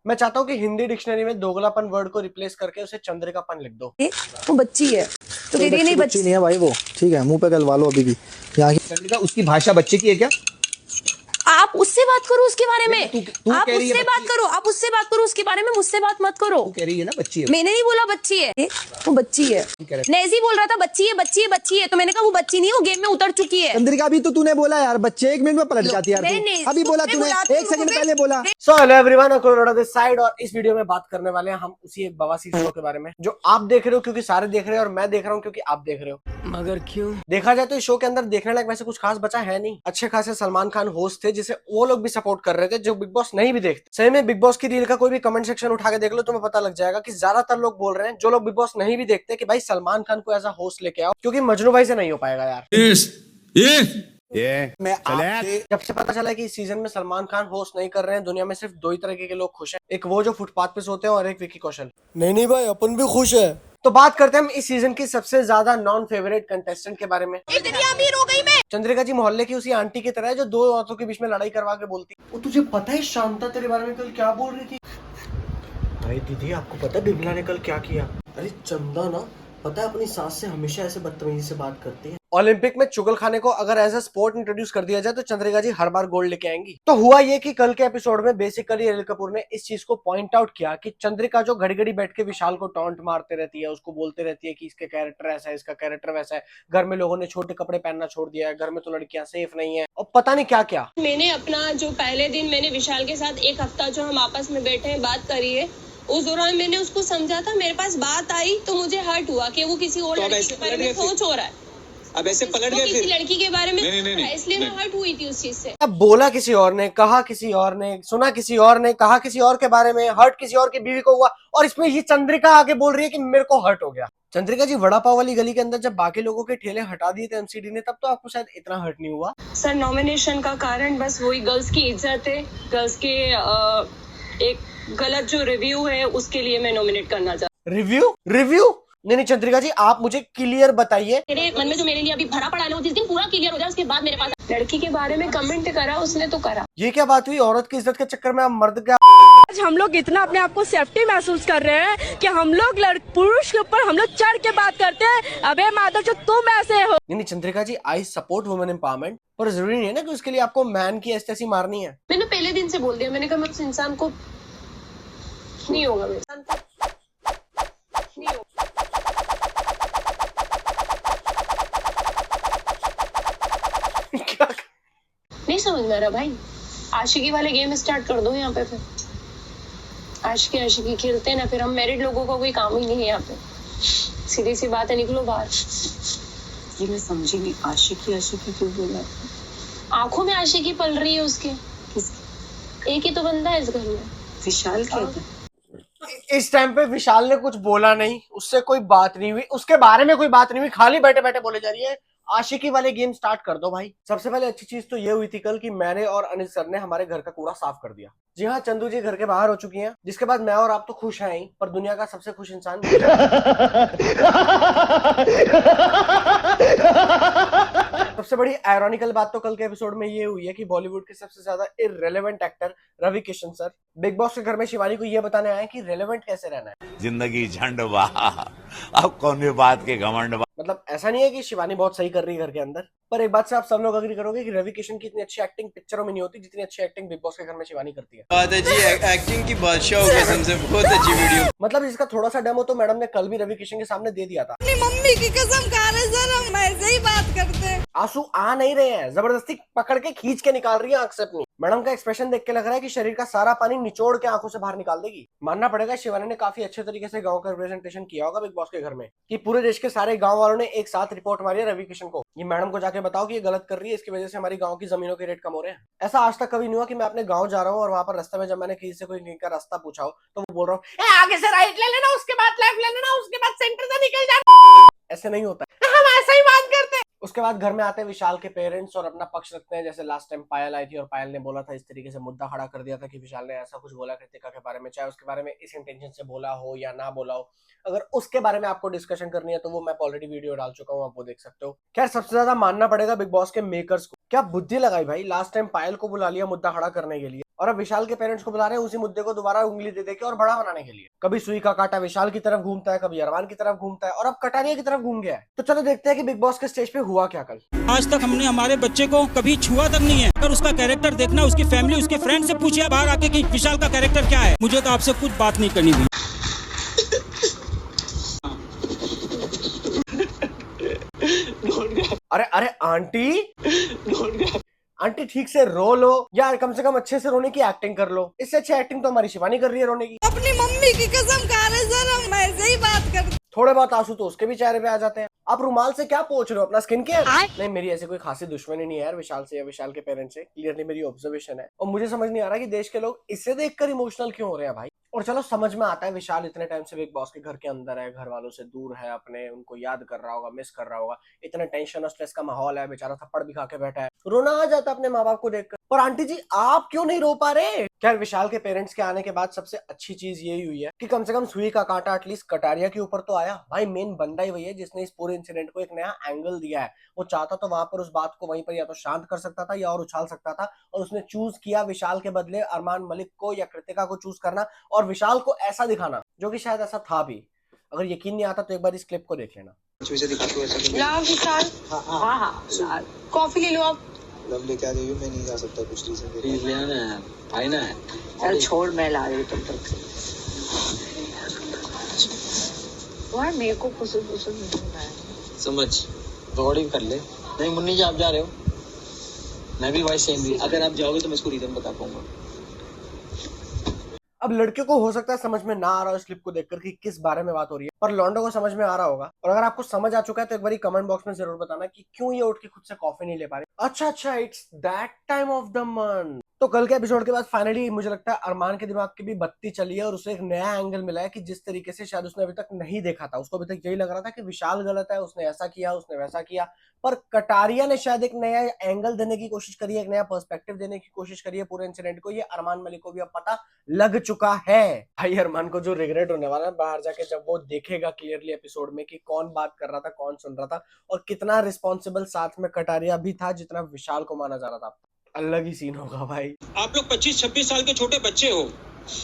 मैं चाहता हूँ कि हिंदी डिक्शनरी में दोगलापन वर्ड को रिप्लेस करके उसे चंद्रिकापन लिख दो। वो बच्ची है तो कह रही है नहीं बच्ची नहीं है भाई, वो ठीक है, मुंह पे गलवा लो अभी भी। यहाँ की चंद्रिका, उसकी भाषा बच्चे की है क्या? आप उससे बात करो उसके बारे में। तू आप कह रही है उससे बात बच्ची करो, आप उससे बात करो उसके बारे में, मुझसे बात मत करो। तू कह रही है ना बच्ची है। मैंने नहीं बोला बच्ची है, वो बच्ची है। नेजी बोल रहा था बच्ची है बच्ची है बच्ची है, तो मैंने कहा वो बच्ची नहीं है, वो गेम में उतर चुकी है। चंद्रिका भी तो तूने बोला यार, बच्चे 1 मिनट में पलट जाती है यार मैंने- तू। अभी बोला तुमने तूने, बोला, तुम 1 सेकंड लोगों पहले बोला। सो हेलो एवरीवन, अकोलोड़ा दिस साइड, और इस वीडियो में बात करने वाले हैं हम उसी एक बवासीर शो के बारे में जो आप देख रहे हो क्योंकि सारे देख रहे हैं, और मैं देख रहा हूँ क्योंकि आप देख रहे हो। मगर क्यों? देखा जाए तो इस शो के अंदर देखने लायक वैसे कुछ खास बचा है नहीं। अच्छे खासे सलमान खान होस्ट थे जिसे वो लोग भी सपोर्ट कर रहे थे जो बिग बॉस नहीं भी देखते। सही में बिग बॉस की रील का कोई भी कमेंट सेक्शन उठा के देख लो, तुम्हें पता लग जाएगा कि ज्यादातर लोग बोल रहे हैं, जो लोग बिग बॉस नहीं भी देखते, कि भाई सलमान खान को एज अ होस्ट लेके आओ, क्योंकि मजनू भाई से नहीं हो पाएगा यार। जब से पता चला कि इस सीजन में सलमान खान होस्ट नहीं कर रहे हैं, दुनिया में सिर्फ 2 ही तरीके के लोग खुश हैं, एक वो जो फुटपाथ पे सोते हैं और एक विकी कौशल। नहीं भाई, अपन भी खुश है। तो बात करते हैं हम इस सीजन की सबसे ज्यादा नॉन फेवरेट कंटेस्टेंट के बारे में। इतनी अमीर हो गई मैं। चंद्रिका जी मोहल्ले की उसी आंटी की तरह है जो 2 औरतों के बीच में लड़ाई करवा के बोलती। वो तुझे पता है शांता तेरे बारे में कल क्या बोल रही थी? अरे दीदी, आपको पता है बिमला ने कल क्या किया? अरे चंदा ना, पता है अपनी सास से हमेशा ऐसे बदतमीजी से बात करती है। ओलंपिक में चुगल खाने को अगर एज अ स्पोर्ट इंट्रोड्यूस कर दिया जाए तो चंद्रिका जी हर बार गोल्ड लेके आएंगी। तो हुआ ये कि कल के एपिसोड में बेसिकली अनिल कपूर ने इस चीज को पॉइंट आउट किया कि चंद्रिका जो घड़ी घड़ी बैठ के विशाल को टॉन्ट मारते रहती है, उसको बोलते रहती है कि इसके कैरेक्टर ऐसा है, इसका कैरेक्टर वैसा है, घर में लोगों ने छोटे कपड़े पहनना छोड़ दिया है, घर में तो लड़कियां सेफ नहीं है, और पता नहीं क्या क्या। मैंने अपना जो पहले दिन मैंने विशाल के साथ 1 हफ्ता जो हम आपस में बैठे हैं, बात करी है, उस दौरान मैंने उसको समझा था, मेरे पास बात आई तो मुझे हर्ट हुआ कि वो किसी और लड़की के बारे में सोच हो रहा है। अब ऐसे पलट गए किसी फिर? लड़की के बारे में नहीं, इसलिए मैं हर्ट हुई थी उस चीज से। अब बोला किसी और ने, कहा किसी और ने, सुना किसी और ने, कहा किसी और के बारे में, हर्ट किसी और की बीवी को हुआ, और इसमें ये चंद्रिका आके बोल रही है कि मेरे को हर्ट हो गया। चंद्रिका जी, वड़ा पाव वाली गली के अंदर जब बाकी लोगों के ठेले हटा दिए थे एमसीडी ने, तब तो आपको शायद इतना हर्ट नहीं हुआ। सर, नॉमिनेशन का कारण बस वही गर्ल्स की इज्जत है, गर्ल्स के एक गलत जो रिव्यू है उसके लिए मैं नॉमिनेट करना चाहती रिव्यू? नहीं चंद्रिका जी, आप मुझे क्लियर बताइए। मेरे मन में जो मेरे लिए अभी भरा पड़ा है वो जिस दिन पूरा क्लियर हो जाए उसके बाद मेरे पास लड़की के बारे में कमेंट करा, उसने तो करा। ये क्या बात हुई? औरत की इज्जत के चक्कर में आप मर्द क्या? आज हम लोग इतना अपने आप को सेफ्टी महसूस कर रहे हैं कि हम लोग पुरुष के ऊपर हम लोग चढ़ के बात करते हैं। अबे माधव जो तुम ऐसे हो। नहीं चंद्रिका जी, आई सपोर्ट वुमेन एम्पावरमेंट, पर जरूरी नहीं है ना कि उसके लिए आपको मैन की ऐसी मारनी है। मैंने पहले दिन से बोल दिया, मैंने कहा मैं उस इंसान को नहीं होगा, मेरे इंसान को नहीं होगा। नहीं समझ में आ रहा भाई, आशिकी वाले गेम स्टार्ट कर दो यहाँ पे, फिर आशिकी खेलते हैं ना, फिर हम मैरिड लोगों का कोई काम ही नहीं है यहाँ पे। सीधी सी बात है, निकलो बाहर। ये मैं समझी नहीं, आशिकी क्यों बोला? आंखों में आशिकी पल रही है उसके। एक ही तो बंदा है इस घर में, विशाल कहता। इस टाइम पे विशाल ने कुछ बोला नहीं, उससे कोई बात नहीं हुई, उसके बारे में कोई बात नहीं हुई, खाली बैठे बैठे बोले जा रही है आशिकी वाले गेम स्टार्ट कर दो भाई। सबसे पहले अच्छी चीज तो ये हुई थी कल कि मैंने और अनिल सर ने हमारे घर का कूड़ा साफ कर दिया। जी हाँ, चंदू जी घर के बाहर हो चुकी हैं, जिसके बाद मैं और आप तो खुश हैं ही, पर दुनिया का सबसे खुश इंसान सबसे बड़ी आयरॉनिकल बात तो कल के एपिसोड में ये हुई है कि बॉलीवुड के सबसे ज्यादा irrelevant actor Ravi Kishan sir Bigg Boss के घर में शिवानी को ये बताने आए कि रेलेवेंट कैसे रहना है। जिंदगी झंड वाह, अब कौन भी बात के घमंड। मतलब ऐसा नहीं है कि शिवानी बहुत सही कर रही है घर के अंदर, पर एक बात से आप सब लोग अग्री करोगे कि रवि किशन की इतनी अच्छी एक्टिंग पिक्चरों में नहीं होती जितनी अच्छी एक्टिंग बिग बॉस के घर में शिवानी करती है। बात है जी, एक्टिंग की बादशाह कसम से बहुत अच्छी वीडियो। मतलब इसका थोड़ा सा डेमो तो मैडम ने कल भी रवि किशन के सामने दे दिया था। अपनी मम्मी की कसम खा रहे सर, हम ऐसे ही बात करते हैं। आंसू आ नहीं रहे हैं, जबरदस्ती पकड़ के खींच के निकाल रही है आंख से अपनी। मैडम का एक्सप्रेशन देख के लग रहा है कि शरीर का सारा पानी निचोड़ के आंखों से बाहर निकाल देगी। मानना पड़ेगा शिवानी ने काफी अच्छे तरीके से गांव का रिप्रेजेंटेशन किया होगा बिग बॉस के घर में, कि पूरे देश के सारे गांव वालों ने एक साथ रिपोर्ट मारी है रवि किशन को, ये मैडम को जाके बताओ कि ये गलत कर रही है, इसकी वजह से हमारी गांव की जमीनों के रेट कम हो रहे हैं। ऐसा आज तक कभी नहीं हुआ कि मैं अपने गांव जा रहा हूँ और वहां पर रास्ते में जब मैंने किसी से कोई का रास्ता पूछा हो तो वो बोल रहा हूँ आगे से राइट ले लेना, उसके बाद लेफ्ट ले लेना, उसके बाद सेंटर से निकल जाना। ऐसे नहीं होता है, हम ऐसा ही बात करते हैं। उसके बाद घर में आते हैं विशाल के पेरेंट्स और अपना पक्ष रखते हैं, जैसे लास्ट टाइम पायल आई थी और पायल ने बोला था, इस तरीके से मुद्दा खड़ा कर दिया था कि विशाल ने ऐसा कुछ बोला कृतिका के बारे में, चाहे उसके बारे में इस इंटेंशन से बोला हो या ना बोला हो। अगर उसके बारे में आपको डिस्कशन करनी है तो वो मैं ऑलरेडी वीडियो डाल चुका हूँ, आप वो देख सकते हो। खैर सबसे ज्यादा मानना पड़ेगा बिग बॉस के मेकर्स को, क्या बुद्धि लगाई भाई, लास्ट टाइम पायल को बुला लिया मुद्दा खड़ा करने के लिए, और अब विशाल के पेरेंट्स को बुला रहे हैं उसी मुद्दे को दोबारा उंगली दे के और बड़ा बनाने के लिए। कभी सुई का कांटा विशाल की तरफ घूमता है, कभी अरमान की तरफ घूमता है और अब कटारिया की तरफ घूम गया है। तो चलो देखते हैं कि बिग बॉस के स्टेज पे हुआ क्या कल। आज तक हमने हमारे बच्चे को कभी छुआ तक नहीं है। अगर उसका कैरेक्टर देखना, उसकी फैमिली, उसके फ्रेंड से पूछिए बाहर आके कि विशाल का कैरेक्टर क्या है। मुझे तो आपसे कुछ बात नहीं करनी थी। अरे अरे आंटी ठीक से रो लो यार, कम से कम अच्छे से रोने की एक्टिंग कर लो। इससे अच्छी एक्टिंग तो हमारी शिवानी कर रही है रोने की। अपनी मम्मी की कसम खा रहे सर, हम ऐसे ही बात करते। थोड़े बहुत आंसू तो उसके भी चेहरे पे आ जाते हैं। आप रुमाल से क्या पोंछ रहे हो, अपना स्किन केयर? नहीं, मेरी ऐसी कोई खासी दुश्मनी नहीं है यार विशाल से या विशाल के पेरेंट्स से, क्लियरली मेरी ऑब्जर्वेशन है। और मुझे समझ नहीं आ रहा कि देश के लोग इससे देखकर इमोशनल क्यों हो रहे हैं भाई। और चलो समझ में आता है, विशाल इतने टाइम से बिग बॉस के घर के अंदर है, घर वालों से दूर है, अपने उनको याद कर रहा होगा, मिस कर रहा होगा, इतना टेंशन और स्ट्रेस का माहौल है, बेचारा थप्पड़ भी खा के बैठा है, रोना आ जाता अपने माँ बाप को देखकर। पर आंटी जी आप क्यों नहीं रो पा रहे? खैर विशाल के पेरेंट्स के आने के बाद सबसे अच्छी चीज यही हुई है कि कम से कम सुई का कांटा एटलीस्ट कटारिया के ऊपर तो आया। भाई मेन बंदा ही वही है जिसने इस पूरे इंसिडेंट को एक नया एंगल दिया है। वो चाहता तो वहां पर उस बात को वहीं पर या तो शांत कर सकता था या और उछाल सकता था, और उसने चूज किया विशाल के बदले अरमान मलिक को या कृतिका को चूज करना और विशाल को ऐसा दिखाना, जो कि शायद ऐसा था भी। अगर यकीन नहीं आता तो एक बार इस क्लिप को देख लेना। विशाल, हाँ, कॉफी ले लो आप। लेके आ जाइए, मैं नहीं जा सकता कुछ रीजन के प्लीज ले आना है, भाई ना है। चल छोड़, मैं ला रही हूँ तुम तक। यार मेरे को पसंद नहीं है। समझ रिकॉर्डिंग कर ले। नहीं मुन्नी जी आप जा रहे हो, मैं भी भाई सेम भी। अगर आप जाओगे तो मैं इसको रीजन बता पाऊंगा। अब लड़के को हो सकता है समझ में ना आ रहा हो इस क्लिप को देखकर कि किस बारे में बात हो रही है, पर लॉन्डो को समझ में आ रहा होगा। और अगर आपको समझ आ चुका है तो एक बार कमेंट बॉक्स में जरूर बताना कि क्यों ये उठ के खुद से कॉफी नहीं ले पा रहे। अच्छा, it's that time of the month. तो कल के एपिसोड के बाद फाइनली मुझे लगता है अरमान के दिमाग की भी बत्ती चली है और उसे एक नया एंगल मिला है कि जिस तरीके से शायद उसने अभी तक नहीं देखा था। उसको अभी तक यही लग रहा था कि विशाल गलत है, उसने ऐसा किया, उसने वैसा किया, पर कटारिया ने शायद एक नया एंगल देने की कोशिश करी है, एक नया पर्सपेक्टिव देने की कोशिश करी है पूरे इंसिडेंट को। ये अरमान मलिक को भी अब पता लग चुका है। भाई अरमान को जो रिग्रेट होने वाला है बाहर जाके, जब वो देखेगा क्लियरली एपिसोड में कि कौन बात कर रहा था, कौन सुन रहा था और कितना रिस्पॉन्सिबल साथ में कटारिया भी था जितना विशाल को माना जा रहा था। अलग ही सीन होगा भाई। आप लोग 25-26 साल के छोटे बच्चे हो,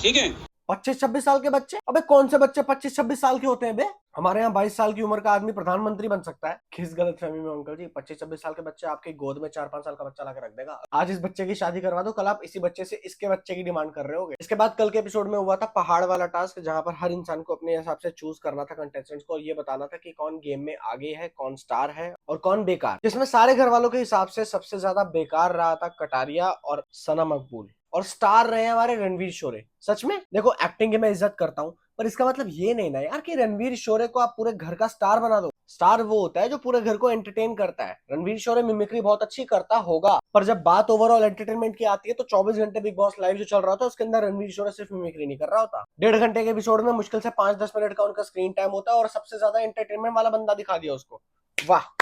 ठीक है? 25-26 साल के बच्चे? अबे कौन से बच्चे 25-26 साल के होते हैं बे? हमारे यहाँ 22 साल की उम्र का आदमी प्रधानमंत्री बन सकता है। किस गलत फहमी में अंकल जी, 25-26 साल के बच्चे आपके गोद में 4-5 साल का बच्चा लाकर रख देगा। आज इस बच्चे की शादी करवा दो, कल आप इसी बच्चे से इसके बच्चे की डिमांड कर रहे होगे। इसके बाद कल के एपिसोड में हुआ था पहाड़ वाला टास्क, जहां पर हर इंसान को अपने हिसाब से चूज करना था कंटेस्टेंट्स को और ये बताना था कि कौन गेम में आगे है, कौन स्टार है और कौन बेकार। जिसमें सारे घर वालों के हिसाब से सबसे ज्यादा बेकार रहा था कटारिया और सना मकबूल, और स्टार रहे हमारे रणवीर शोरे। सच में देखो, एक्टिंग की मैं इज्जत करता हूँ, पर इसका मतलब ये नहीं ना यार कि रणवीर शोरे को आप पूरे घर का स्टार बना दो। स्टार वो होता है जो पूरे घर को एंटरटेन करता है। रणवीर शोरे मिमिक्री बहुत अच्छी करता होगा, पर जब बात ओवरऑल एंटरटेनमेंट की आती है तो 24 घंटे बिग बॉस लाइव जो चल रहा होता है उसके अंदर रणवीर शोरे सिर्फ मिमिक्री नहीं कर रहा होता। 1.5 घंटे के एपिसोड में मुश्किल से 5-10 मिनट का उनका स्क्रीन टाइम होता है और सबसे ज्यादा एंटरटेनमेंट वाला बंदा दिखा दिया उसको। वाह।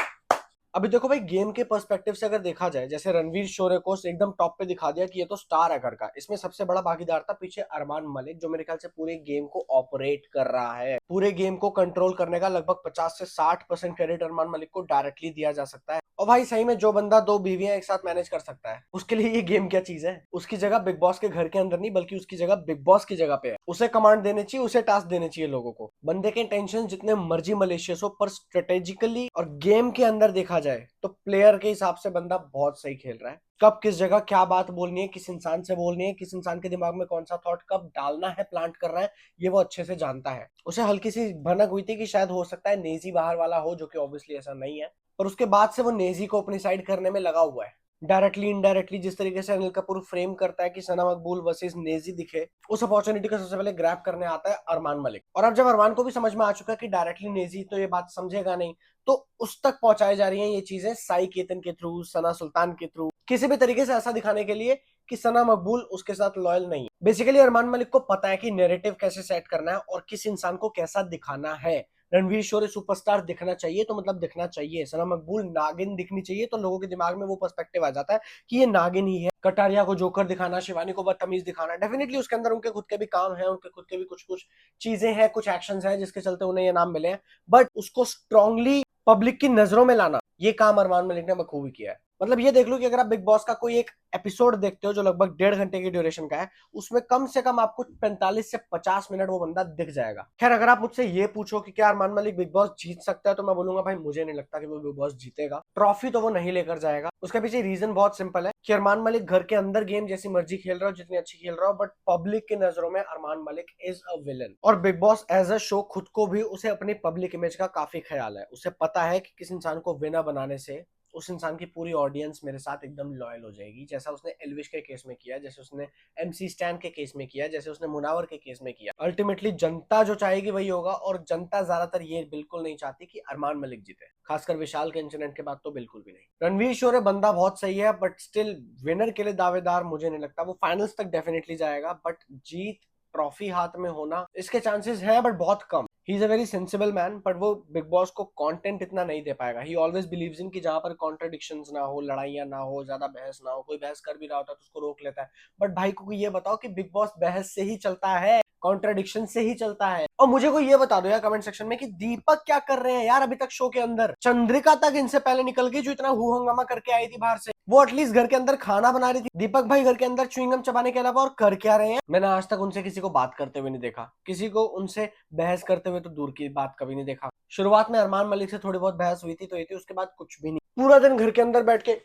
अभी देखो भाई, गेम के पर्सपेक्टिव से अगर देखा जाए, जैसे रणवीर शोरे को एकदम टॉप पे दिखा दिया कि ये तो स्टार है घर का, इसमें सबसे बड़ा भागीदार था पीछे अरमान मलिक, जो मेरे ख्याल से पूरे गेम को ऑपरेट कर रहा है। पूरे गेम को कंट्रोल करने का लगभग 50 से 60% क्रेडिट अरमान मलिक को डायरेक्टली दिया जा सकता है। और भाई सही में जो बंदा 2 बीवियां एक साथ मैनेज कर सकता है, उसके लिए ये गेम क्या चीज है। उसकी जगह बिग बॉस के घर के अंदर नहीं, बल्कि उसकी जगह बिग बॉस की जगह पे है। उसे कमांड देने चाहिए, उसे टास्क देने चाहिए लोगों को। बंदे के इंटेंशन जितने मर्जी मलेशियस हो, पर स्ट्रेटेजिकली और गेम के अंदर देखा जाए तो प्लेयर के हिसाब से बंदा बहुत सही खेल रहा है। कब किस जगह क्या बात बोलनी है, किस इंसान से बोलनी है, किस इंसान के दिमाग में कौन सा थॉट कब डालना है, प्लांट करना है, ये वो अच्छे से जानता है। उसे हल्की सी भनक हुई थी कि शायद हो सकता है नेजी बाहर वाला हो, जो कि ऑब्वियसली ऐसा नहीं है, पर उसके बाद से वो नेजी को अपनी साइड करने में लगा हुआ है। डायरेक्टली इनडायरेक्टली जिस तरीके से अनिल कपूर फ्रेम करता है कि सना मकबूल वर्सेस नेजी दिखे, उस अपॉर्चुनिटी को सबसे पहले ग्रैब करने आता है अरमान मलिक। और अब जब अरमान को भी समझ में आ चुका है कि डायरेक्टली नेजी तो ये बात समझेगा नहीं, तो उस तक पहुंचाई जा रही हैं ये चीजें साई केतन के थ्रू, सना सुल्तान के थ्रू, किसी भी तरीके से ऐसा दिखाने के लिए कि सना मकबूल उसके साथ लॉयल नहीं है। बेसिकली अरमान मलिक को पता है कि नैरेटिव कैसे सेट करना है और किस इंसान को कैसा दिखाना है। रणवीर शोरे सुपरस्टार दिखना चाहिए तो मतलब दिखना चाहिए, सना मकबूल नागिन दिखनी चाहिए तो लोगों के दिमाग में वो पर्सपेक्टिव आ जाता है कि ये नागिन ही है। कटारिया को जोकर दिखाना, शिवानी को बदतमीज दिखाना, डेफिनेटली उसके अंदर उनके खुद के भी काम है, उनके खुद के भी कुछ चीजें हैं, कुछ एक्शंस हैं जिसके चलते उन्हें ये नाम मिले हैं, बट उसको स्ट्रांगली पब्लिक की नजरों में लाना, ये काम अरमान मलिक ने बखूबी किया है। मतलब ये देख लो कि अगर आप बिग बॉस का कोई एक एपिसोड देखते हो जो लगभग 1.5 घंटे की ड्यूरेशन का है, उसमें कम से कम आपको 45 से 50 मिनट वो बंदा दिख जाएगा। खैर, अगर आप मुझसे ये पूछो कि क्या अरमान मलिक बिग बॉस जीत सकता है, तो मैं बोलूंगा भाई मुझे नहीं लगता कि वो बिग बॉस जीतेगा। ट्रॉफी तो वो नहीं लेकर जाएगा। उसके पीछे रीजन बहुत सिंपल है कि अरमान मलिक घर के अंदर गेम जैसी मर्जी खेल रहा हो, जितनी अच्छी खेल रहा हो, बट पब्लिक की नजरों में Armaan Malik is a villain. और Bigg Boss as a show खुद को भी उसे अपनी पब्लिक इमेज का काफी ख्याल है। उसे पता है कि किस इंसान को विनर बनाने से उस इंसान की पूरी ऑडियंस मेरे साथ एकदम लॉयल हो जाएगी, जैसा उसने एल्विश के केस में किया, जैसे उसने MC स्टैन के केस में किया, जैसे उसने मुनावर के केस में किया। अल्टीमेटली जनता जो चाहेगी वही होगा, और जनता ज्यादातर ये बिल्कुल नहीं चाहती कि अरमान मलिक जीते, खासकर विशाल के इंसिडेंट के बाद तो बिल्कुल भी नहीं। रणवीर शोरे बंदा बहुत सही है, बट स्टिल विनर के लिए दावेदार मुझे नहीं लगता। वो फाइनल्स तक डेफिनेटली जाएगा, बट जीत ट्रॉफी हाथ में होना इसके चांसेस हैं, बट बहुत कम। He is a very sensible man, but वो बिग बॉस को कंटेंट इतना नहीं दे पाएगा। ही ऑलवेज बिलीव्स इन कि जहां पर कॉन्ट्रडिक्शंस ना हो, लड़ाइयां ना हो, ज्यादा बहस ना हो, कोई बहस कर भी रहा होता है तो उसको रोक लेता है। बट भाई को ये बताओ कि बिग बॉस बहस से ही चलता है, कॉन्ट्रडिक्शन से ही चलता है। और मुझे को ये बता दो यार कमेंट सेक्शन में कि दीपक क्या कर रहे हैं यार अभी तक शो के अंदर। चंद्रिका तक इनसे पहले निकल गई, जो इतना हू हंगामा करके आई थी बाहर से। वो एटलीस्ट घर के अंदर खाना बना रही थी। दीपक भाई घर के अंदर च्युइंगम चबाने के अलावा और कर क्या रहे हैं? मैंने आज तक उनसे किसी को बात करते हुए नहीं देखा, किसी को उनसे बहस करते हुए तो दूर की बात कभी नहीं देखा। शुरुआत में अरमान मलिक से थोड़ी बहुत बहस हुई थी तो ये थी, उसके बाद कुछ भी नहीं। पूरा दिन घर के अंदर बैठ के।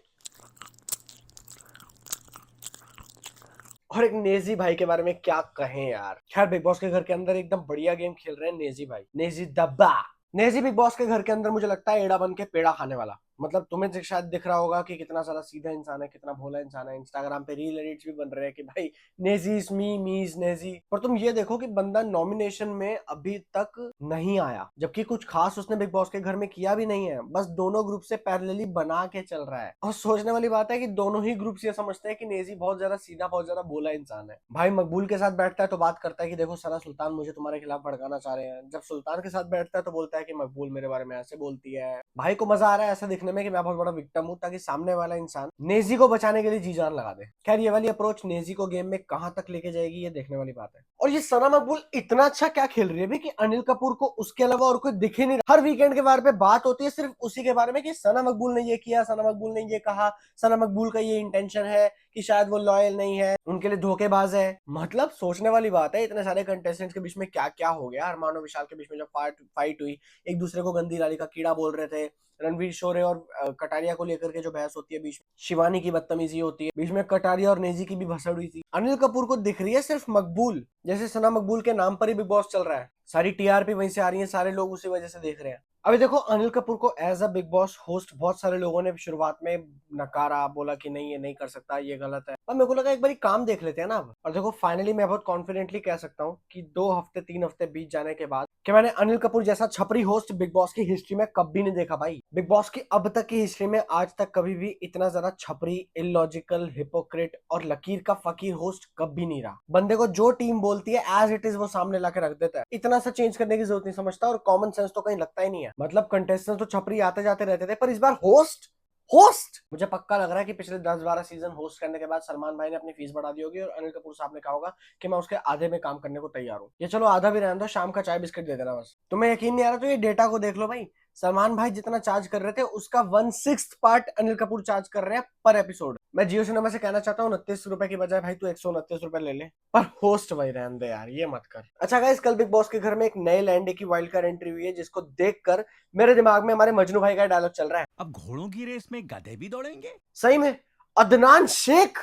और एक नेजी भाई के बारे में क्या कहें यार। खैर, बिग बॉस के घर के अंदर एकदम बढ़िया गेम खेल रहे हैं नेजी भाई। नेजी दब्बा। नेजी बिग बॉस के घर के अंदर मुझे लगता है एड़ा बन के पेड़ा खाने वाला। मतलब तुम्हें शायद दिख रहा होगा कि कितना सारा सीधा इंसान है, कितना भोला इंसान है। इंस्टाग्राम पे रील एडिट्स भी बन रहे हैं कि भाई Naezy is me is Naezy. पर तुम ये देखो कि बंदा नॉमिनेशन में अभी तक नहीं आया, जबकि कुछ खास उसने बिग बॉस के घर में किया भी नहीं है। बस दोनों ग्रुप से पैरेलली बना के चल रहा है। और सोचने वाली बात है कि दोनों ही ग्रुप ये समझते हैं कि नेजी बहुत ज्यादा सीधा, बहुत ज्यादा भोला इंसान है। भाई मकबूल के साथ बैठता है तो बात करता है कि देखो सना सुल्तान मुझे तुम्हारे खिलाफ भड़काना चाह रहे हैं। जब सुल्तान के साथ बैठता है तो बोलता है कि मकबूल मेरे बारे में ऐसे बोलती है। भाई को मजा आ रहा है ऐसा दिखने में कि मैं बहुत बड़ा विक्टिम हूं, ताकि सामने वाला इंसान नेजी को बचाने के लिए जी जान लगा दे। खैर, ये वाली अप्रोच नेजी को गेम में कहां तक लेके जाएगी ये देखने वाली बात है। और ये सना मकबूल इतना अच्छा क्या खेल रही है भी कि अनिल कपूर को उसके अलावा और कोई दिख ही नहीं रहा। हर वीकेंड के बारे पे बात होती है सिर्फ उसी के बारे में कि सना मकबूल ने ये किया, सना मकबूल ने ये कहा, सना मकबूल का ये इंटेंशन है कि शायद वो लॉयल नहीं है, उनके लिए धोखेबाज है। मतलब सोचने वाली बात है, इतने सारे कंटेस्टेंट्स के बीच में क्या क्या हो गया। अरमान और विशाल के बीच में जब फाइट हुई, एक दूसरे को गंदी नाली का कीड़ा बोल रहे थे। रणवीर शोरे और कटारिया को लेकर के जो बहस होती है, बीच में शिवानी की बदतमीजी होती है, बीच में कटारिया और नेजी की भी भसड़ हुई थी। अनिल कपूर को दिख रही है सिर्फ मकबूल, जैसे सना मकबूल के नाम पर ही बिग बॉस चल रहा है। सारी TRP वहीं से आ रही है, सारे लोग उसी वजह से देख रहे हैं। अभी देखो, अनिल कपूर को as a Bigg Boss host बहुत सारे लोगों ने शुरुआत में नकारा, बोला कि नहीं ये नहीं कर सकता, ये गलत है। और मेरे को लगा एक बार काम देख लेते हैं ना। और देखो फाइनली मैं बहुत कॉन्फिडेंटली कह सकता हूँ कि 2 हफ्ते 3 हफ्ते बीत जाने के बाद कि मैंने अनिल कपूर जैसा छपरी होस्ट बिग बॉस की हिस्ट्री में कभी नहीं देखा भाई। बिग बॉस की अब तक की हिस्ट्री में आज तक कभी भी इतना ज्यादा छपरी, इलॉजिकल, हिपोक्रेट और लकीर का फकीर होस्ट कभी नहीं रहा। बंदे को जो टीम बोलती है एज इट इज वो सामने लाके रख देता है। इतना सा चेंज करने की जरूरत नहीं समझता, और कॉमन सेंस तो कहीं लगता ही नहीं है। मतलब कंटेस्टेंट तो छपरी आते जाते रहते थे, पर इस बार होस्ट मुझे पक्का लग रहा है कि पिछले 10-12 सीजन होस्ट करने के बाद सलमान भाई ने अपनी फीस बढ़ा दी होगी और अनिल कपूर साहब ने कहा होगा कि मैं उसके आधे में काम करने को तैयार हूँ। ये चलो आधा भी रहने दो, शाम का चाय बिस्किट दे देना बस। तुम्हें यकीन नहीं आ रहा तो ये डेटा को देख लो भाई। सलमान भाई जितना चार्ज कर रहे थे उसका 1/6 पार्ट अनिल कपूर चार्ज कर रहे हैं पर एपिसोड। मैं जियो सिनेमा से कहना चाहता हूँ 29 रुपए की बजाय भाई तू 129 रुपए ले ले, पर होस्ट वही रहने दे यार, ये मत कर। अच्छा गाइस, कल बिग बॉस के घर में एक नए लैंडे की वाइल्ड कार्ड एंट्री हुई है, जिसको देखकर मेरे दिमाग में हमारे मजनू भाई का डायलॉग चल रहा है, अब घोड़ों की रेस में गधे भी दौड़ेंगे। सही में अदनान शेख।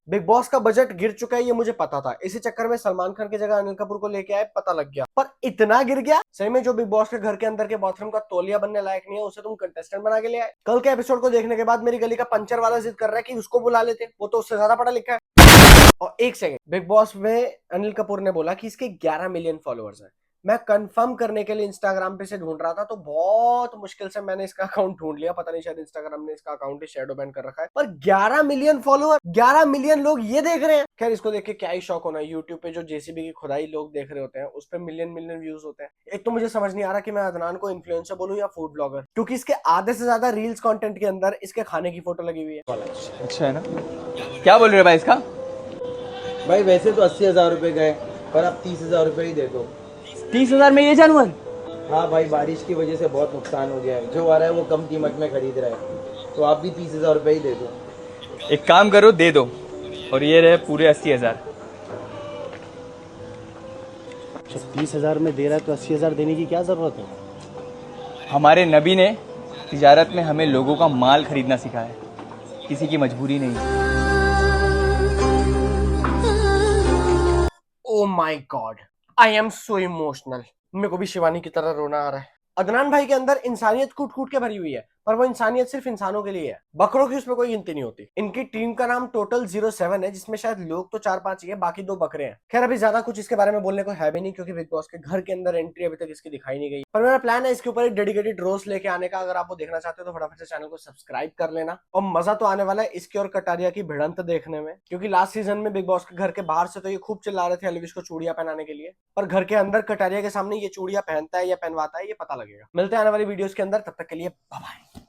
बिग बॉस का बजट गिर चुका है ये मुझे पता था, इसी चक्कर में सलमान खान की जगह अनिल कपूर को लेके आए, पता लग गया। पर इतना गिर गया सही में। जो बिग बॉस के घर के अंदर के बाथरूम का तौलिया बनने लायक नहीं है, उसे तुम कंटेस्टेंट बना के ले आए। कल के एपिसोड को देखने के बाद मेरी गली का पंचर वाला जिद कर रहा है कि उसको बुला लेते, वो तो उससे ज्यादा पढ़ा लिखा है। और एक सेकंड, बिग बॉस में अनिल कपूर ने बोला कि इसके 11 मिलियन फॉलोअर्स हैं। मैं कंफर्म करने के लिए इंस्टाग्राम पे से ढूंढ रहा था, तो बहुत मुश्किल से मैंने इसका अकाउंट ढूंढ लिया। पता नहीं शायद इंस्टाग्राम ने इसका अकाउंट ही शैडो बैन कर रखा है। पर 11 मिलियन फॉलोअर, 11 मिलियन लोग ये देख रहे हैं। खैर, इसको देख के क्या ही शौक होना है। यूट्यूब पे जो JCB की खुदाई लोग देख रहे होते हैं उस पर मिलियन व्यूज होते हैं। एक तो मुझे समझ नहीं आ रहा कि मैं अदनान को इन्फ्लुएंसर बोलूं या फूड ब्लॉगर, क्योंकि इसके आधे से ज्यादा रील्स कंटेंट के अंदर इसके खाने की फोटो लगी हुई है। अच्छा है ना? क्या बोल रहे हो भाई इसका? भाई वैसे तो 80,000 रुपए गए, पर आप 30,000 रुपए ही दे दो। 30,000 में ये जानवर? हाँ भाई, बारिश की वजह से बहुत नुकसान हो गया है। जो आ रहा है वो कम कीमत में खरीद रहा है। तो आप भी 30,000 रुपये ही दे दो। एक काम करो, दे दो, और ये रहे पूरे 80,000। 30,000 में दे रहा है तो 80,000 देने की क्या जरूरत है? हमारे नबी ने तिजारत में हमें लोगों का माल खरीदना सिखाया है, किसी की मजबूरी नहीं। Oh my God, I am so emotional. मेरे को भी शिवानी की तरह रोना आ रहा है। अदनान भाई के अंदर इंसानियत कूट कूट के भरी हुई है, पर वो इंसानियत सिर्फ इंसानों के लिए है, बकरों की उसमें कोई गिनती नहीं होती। इनकी टीम का नाम टोटल 07 है, जिसमें शायद लोग तो 4-5 ही है, बाकी 2 बकरे हैं। खैर अभी ज्यादा कुछ इसके बारे में बोलने को है भी नहीं, क्योंकि बिग बॉस के घर के अंदर एंट्री अभी तक इसकी दिखाई नहीं गई। पर मेरा प्लान है इसके ऊपर एक डेडिकेटेड रोस्ट लेके आने का। अगर आप वो देखना चाहते हो तो फटाफट से चैनल को सब्सक्राइब कर लेना। और मजा तो आने वाला है इसकी और कटारिया की भिड़ंत देखने में, क्योंकि लास्ट सीजन में बिग बॉस के घर के बाहर से तो ये खूब चिल्ला रहे थे अलविश को चूड़ियां पहनाने के लिए, पर घर के अंदर कटारिया के सामने ये चूड़ियां पहनता है या पहनवाता है, ये पता लगेगा। मिलते हैं आने वाली वीडियोस के अंदर, तब तक के लिए बाय बाय।